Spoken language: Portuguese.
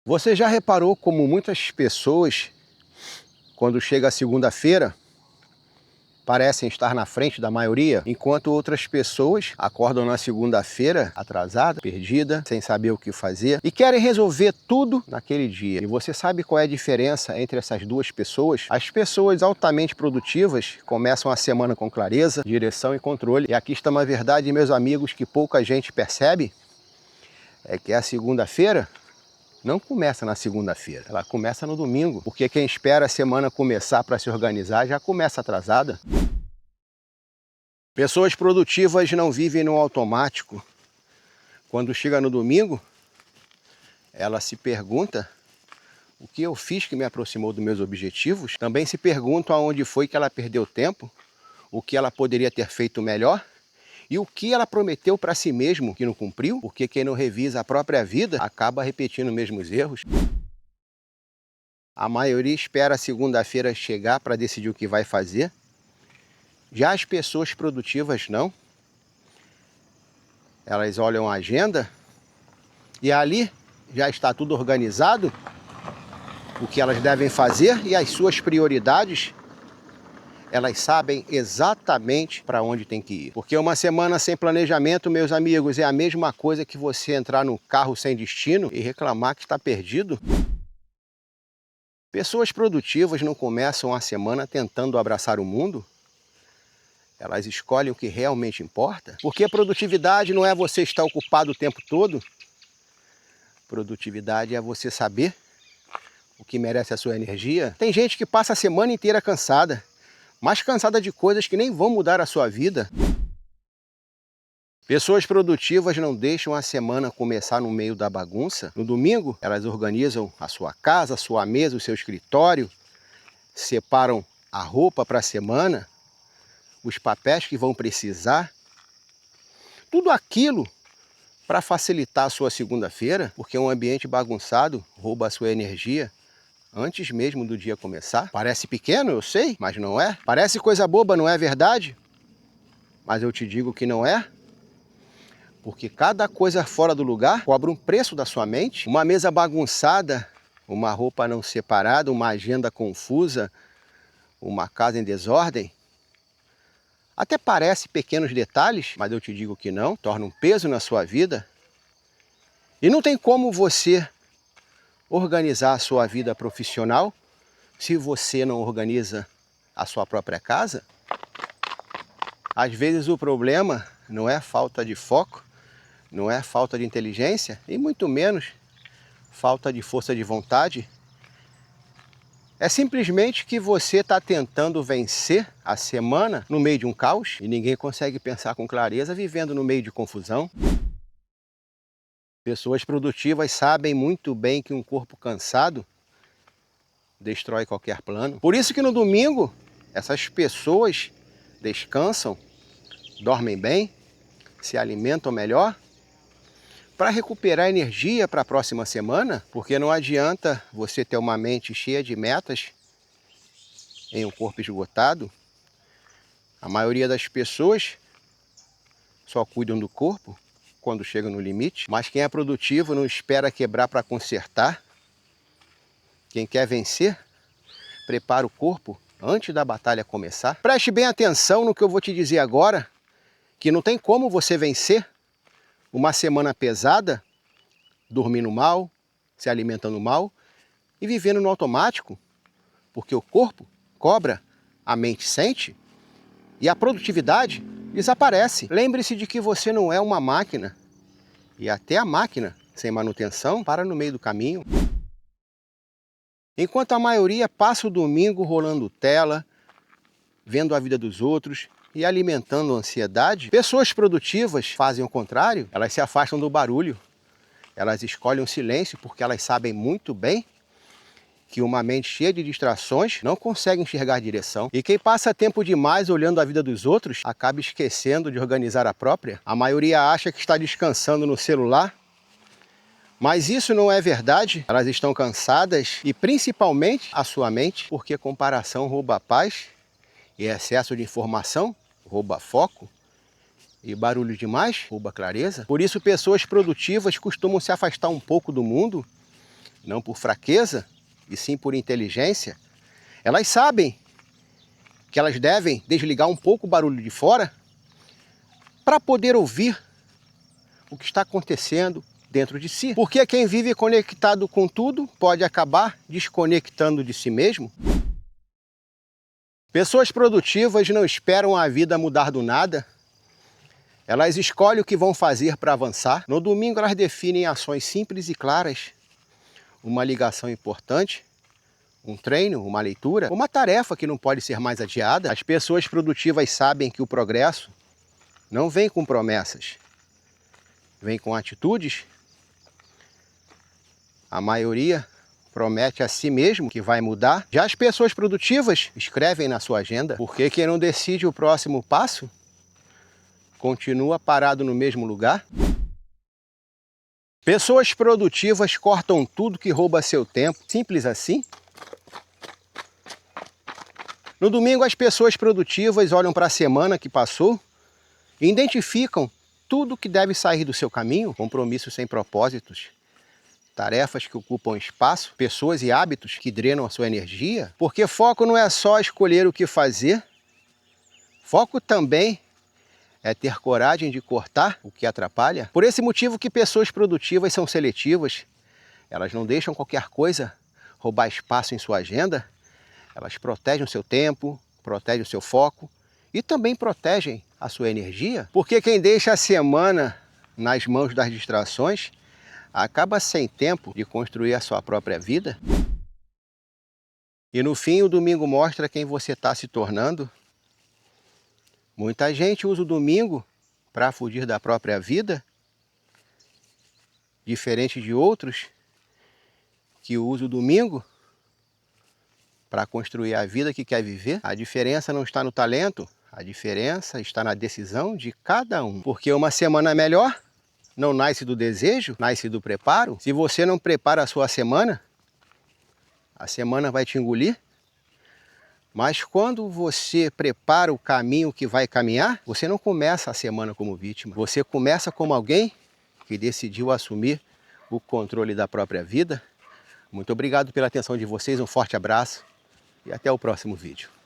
Você já reparou como muitas pessoas, quando chega a segunda-feira, parecem estar na frente da maioria, enquanto outras pessoas acordam na segunda-feira atrasada, perdida, sem saber o que fazer e querem resolver tudo naquele dia. E você sabe qual é a diferença entre essas duas pessoas? As pessoas altamente produtivas começam a semana com clareza, direção e controle. E aqui está uma verdade, meus amigos, que pouca gente percebe, é que a segunda-feira não começa na segunda-feira, ela começa no domingo, porque quem espera a semana começar para se organizar já começa atrasada. Pessoas produtivas não vivem no automático. Quando chega no domingo, ela se pergunta o que eu fiz que me aproximou dos meus objetivos. Também se pergunta aonde foi que ela perdeu tempo, o que ela poderia ter feito melhor e o que ela prometeu para si mesmo que não cumpriu, porque quem não revisa a própria vida acaba repetindo os mesmos erros. A maioria espera a segunda-feira chegar para decidir o que vai fazer. Já as pessoas produtivas não. Elas olham a agenda e ali já está tudo organizado, o que elas devem fazer e as suas prioridades. Elas sabem exatamente para onde tem que ir. Porque uma semana sem planejamento, meus amigos, é a mesma coisa que você entrar num carro sem destino e reclamar que está perdido. Pessoas produtivas não começam a semana tentando abraçar o mundo. Elas escolhem o que realmente importa. Porque a produtividade não é você estar ocupado o tempo todo. Produtividade é você saber o que merece a sua energia. Tem gente que passa a semana inteira cansada, mas cansada de coisas que nem vão mudar a sua vida. Pessoas produtivas não deixam a semana começar no meio da bagunça. No domingo, elas organizam a sua casa, a sua mesa, o seu escritório, separam a roupa para a semana, os papéis que vão precisar. Tudo aquilo para facilitar a sua segunda-feira, porque um ambiente bagunçado rouba a sua energia antes mesmo do dia começar. Parece pequeno, eu sei, mas não é. Parece coisa boba, não é verdade? Mas eu te digo que não é. Porque cada coisa fora do lugar cobra um preço da sua mente. Uma mesa bagunçada, uma roupa não separada, uma agenda confusa, uma casa em desordem. Até parece pequenos detalhes, mas eu te digo que não. Torna um peso na sua vida. E não tem como você organizar a sua vida profissional se você não organiza a sua própria casa. Às vezes o problema não é falta de foco, não é falta de inteligência e muito menos falta de força de vontade. É simplesmente que você está tentando vencer a semana no meio de um caos e ninguém consegue pensar com clareza vivendo no meio de confusão. Pessoas produtivas sabem muito bem que um corpo cansado destrói qualquer plano. Por isso que no domingo essas pessoas descansam, dormem bem, se alimentam melhor, para recuperar energia para a próxima semana, porque não adianta você ter uma mente cheia de metas em um corpo esgotado. A maioria das pessoas só cuidam do corpo quando chegam no limite, mas quem é produtivo não espera quebrar para consertar. Quem quer vencer, prepara o corpo antes da batalha começar. Preste bem atenção no que eu vou te dizer agora, que não tem como você vencer uma semana pesada, dormindo mal, se alimentando mal e vivendo no automático, porque o corpo cobra, a mente sente e a produtividade desaparece. Lembre-se de que você não é uma máquina e até a máquina sem manutenção para no meio do caminho. Enquanto a maioria passa o domingo rolando tela, vendo a vida dos outros e alimentando a ansiedade, pessoas produtivas fazem o contrário. Elas se afastam do barulho. Elas escolhem o silêncio porque elas sabem muito bem que uma mente cheia de distrações não consegue enxergar direção. E quem passa tempo demais olhando a vida dos outros acaba esquecendo de organizar a própria. A maioria acha que está descansando no celular, mas isso não é verdade. Elas estão cansadas e principalmente a sua mente, porque comparação rouba a paz e excesso de informação rouba foco e barulho demais rouba clareza. Por isso pessoas produtivas costumam se afastar um pouco do mundo, não por fraqueza, e sim por inteligência, elas sabem que elas devem desligar um pouco o barulho de fora para poder ouvir o que está acontecendo dentro de si. Porque quem vive conectado com tudo pode acabar desconectando de si mesmo. Pessoas produtivas não esperam a vida mudar do nada. Elas escolhem o que vão fazer para avançar. No domingo elas definem ações simples e claras. Uma ligação importante, um treino, uma leitura, uma tarefa que não pode ser mais adiada. As pessoas produtivas sabem que o progresso não vem com promessas, vem com atitudes. A maioria promete a si mesmo que vai mudar. Já as pessoas produtivas escrevem na sua agenda, porque quem não decide o próximo passo continua parado no mesmo lugar. Pessoas produtivas cortam tudo que rouba seu tempo, simples assim. No domingo, as pessoas produtivas olham para a semana que passou e identificam tudo que deve sair do seu caminho, compromissos sem propósitos, tarefas que ocupam espaço, pessoas e hábitos que drenam a sua energia, porque foco não é só escolher o que fazer, foco também é ter coragem de cortar o que atrapalha. Por esse motivo que pessoas produtivas são seletivas, elas não deixam qualquer coisa roubar espaço em sua agenda. Elas protegem o seu tempo, protegem o seu foco e também protegem a sua energia. Porque quem deixa a semana nas mãos das distrações acaba sem tempo de construir a sua própria vida. E no fim, o domingo mostra quem você está se tornando. Muita gente usa o domingo para fugir da própria vida, diferente de outros que usam o domingo para construir a vida que quer viver. A diferença não está no talento, a diferença está na decisão de cada um. Porque uma semana melhor não nasce do desejo, nasce do preparo. Se você não prepara a sua semana, a semana vai te engolir. Mas quando você prepara o caminho que vai caminhar, você não começa a semana como vítima. Você começa como alguém que decidiu assumir o controle da própria vida. Muito obrigado pela atenção de vocês, um forte abraço e até o próximo vídeo.